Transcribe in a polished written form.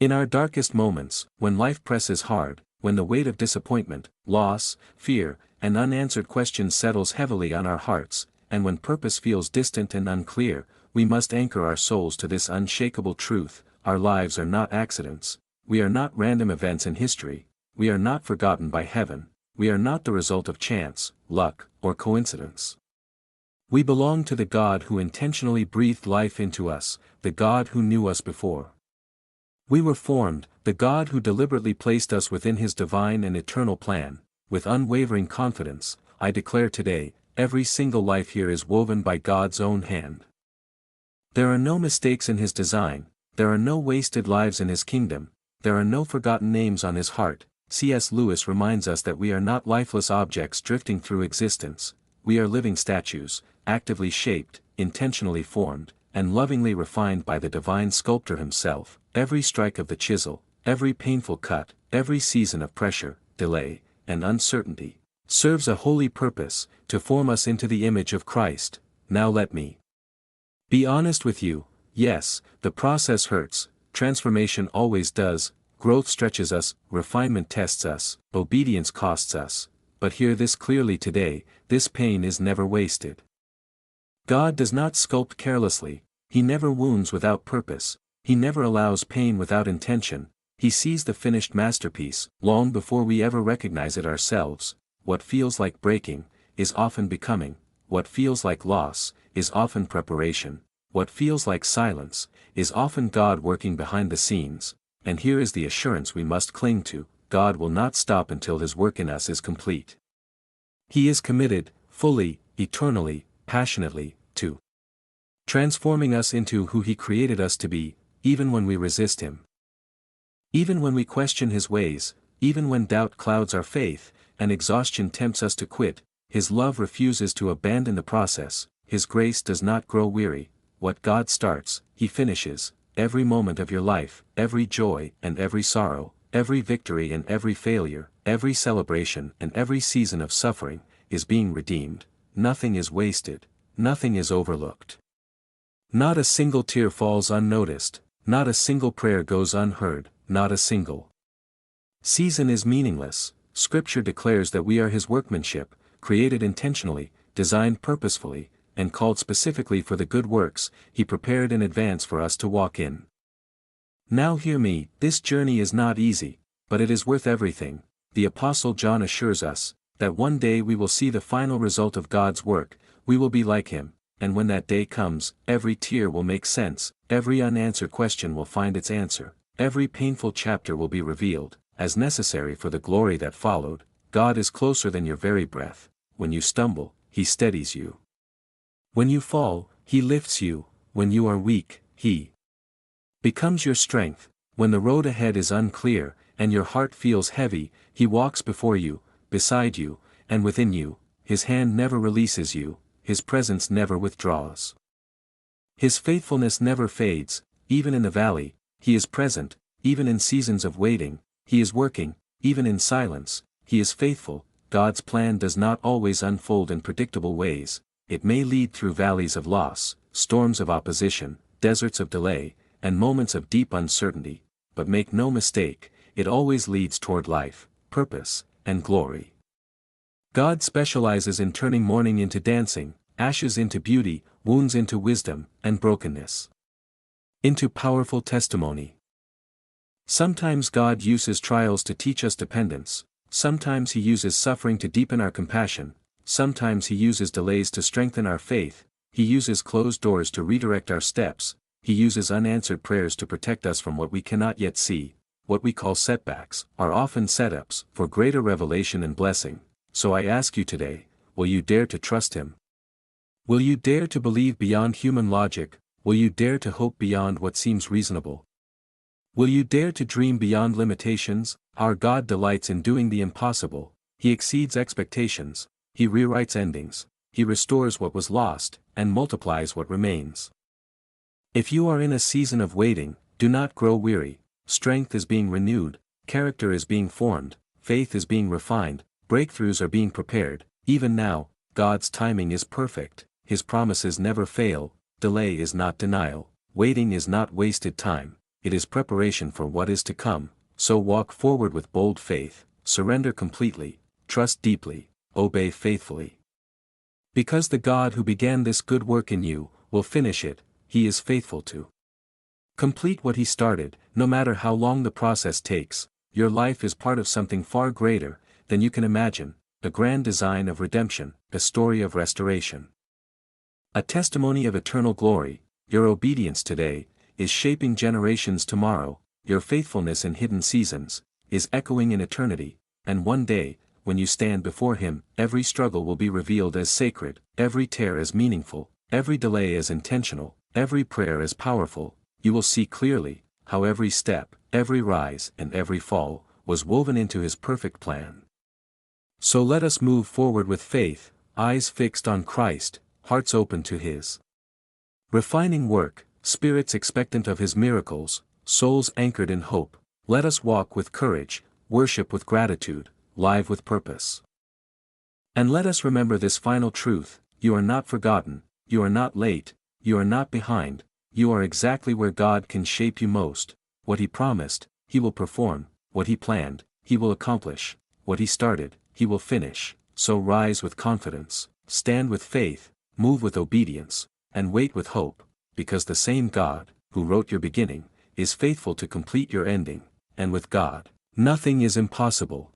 In our darkest moments, when life presses hard, when the weight of disappointment, loss, fear, and unanswered questions settles heavily on our hearts, and when purpose feels distant and unclear, we must anchor our souls to this unshakable truth: our lives are not accidents, we are not random events in history, we are not forgotten by heaven, we are not the result of chance, luck, or coincidence. We belong to the God who intentionally breathed life into us, the God who knew us before we were formed, the God who deliberately placed us within His divine and eternal plan. With unwavering confidence, I declare today, every single life here is woven by God's own hand. There are no mistakes in His design, there are no wasted lives in His kingdom, there are no forgotten names on His heart. C.S. Lewis reminds us that we are not lifeless objects drifting through existence, we are living statues, actively shaped, intentionally formed, and lovingly refined by the divine sculptor Himself. Every strike of the chisel, every painful cut, every season of pressure, delay, and uncertainty, serves a holy purpose, to form us into the image of Christ. Now let me be honest with you. Yes, the process hurts, transformation always does, growth stretches us, refinement tests us, obedience costs us, but hear this clearly today: this pain is never wasted. God does not sculpt carelessly, He never wounds without purpose, He never allows pain without intention. He sees the finished masterpiece, long before we ever recognize it ourselves. What feels like breaking, is often becoming; what feels like loss, is often preparation; what feels like silence, is often God working behind the scenes. And here is the assurance we must cling to: God will not stop until His work in us is complete. He is committed, fully, eternally, passionately, to transforming us into who He created us to be, even when we resist Him. Even when we question His ways, even when doubt clouds our faith, and exhaustion tempts us to quit, His love refuses to abandon the process. His grace does not grow weary. What God starts, He finishes. Every moment of your life, every joy and every sorrow, every victory and every failure, every celebration and every season of suffering, is being redeemed. Nothing is wasted, nothing is overlooked. Not a single tear falls unnoticed, not a single prayer goes unheard, not a single season is meaningless. Scripture declares that we are His workmanship, created intentionally, designed purposefully, and called specifically for the good works He prepared in advance for us to walk in. Now hear me: this journey is not easy, but it is worth everything. The Apostle John assures us that one day we will see the final result of God's work, we will be like Him. And when that day comes, every tear will make sense, every unanswered question will find its answer, every painful chapter will be revealed, as necessary for the glory that followed. God is closer than your very breath. When you stumble, He steadies you. When you fall, He lifts you. When you are weak, He becomes your strength. When the road ahead is unclear, and your heart feels heavy, He walks before you, beside you, and within you. His hand never releases you, His presence never withdraws. His faithfulness never fades. Even in the valley, He is present; even in seasons of waiting, He is working; even in silence, He is faithful. God's plan does not always unfold in predictable ways. It may lead through valleys of loss, storms of opposition, deserts of delay, and moments of deep uncertainty, but make no mistake, it always leads toward life, purpose, and glory. God specializes in turning mourning into dancing, ashes into beauty, wounds into wisdom, and brokenness into powerful testimony. Sometimes God uses trials to teach us dependence, sometimes He uses suffering to deepen our compassion, sometimes He uses delays to strengthen our faith, He uses closed doors to redirect our steps, He uses unanswered prayers to protect us from what we cannot yet see. What we call setbacks are often setups for greater revelation and blessing. So I ask you today, will you dare to trust Him? Will you dare to believe beyond human logic? Will you dare to hope beyond what seems reasonable? Will you dare to dream beyond limitations? Our God delights in doing the impossible. He exceeds expectations, He rewrites endings, He restores what was lost, and multiplies what remains. If you are in a season of waiting, do not grow weary. Strength is being renewed, character is being formed, faith is being refined, breakthroughs are being prepared. Even now, God's timing is perfect, His promises never fail. Delay is not denial, waiting is not wasted time. it is preparation for what is to come. So walk forward with bold faith, surrender completely, trust deeply, obey faithfully. Because the God who began this good work in you will finish it. He is faithful to complete what he started. No matter how long the process takes, your life is part of something far greater than you can imagine, a grand design of redemption, a story of restoration, a testimony of eternal glory. Your obedience today is shaping generations tomorrow, your faithfulness in hidden seasons is echoing in eternity, and one day, when you stand before him, every struggle will be revealed as sacred, every tear as meaningful, every delay as intentional, every prayer as powerful. You will see clearly how every step, every rise and every fall was woven into his perfect plan. So let us move forward with faith, eyes fixed on Christ, hearts open to his refining work, spirits expectant of his miracles, souls anchored in hope. Let us walk with courage, worship with gratitude, live with purpose. And let us remember this final truth: you are not forgotten, you are not late, you are not behind, you are exactly where God can shape you most. What he promised, he will perform; what he planned, he will accomplish; what he started, he will finish. So rise with confidence, stand with faith, move with obedience, and wait with hope, because the same God, who wrote your beginning, is faithful to complete your ending, and with God, nothing is impossible.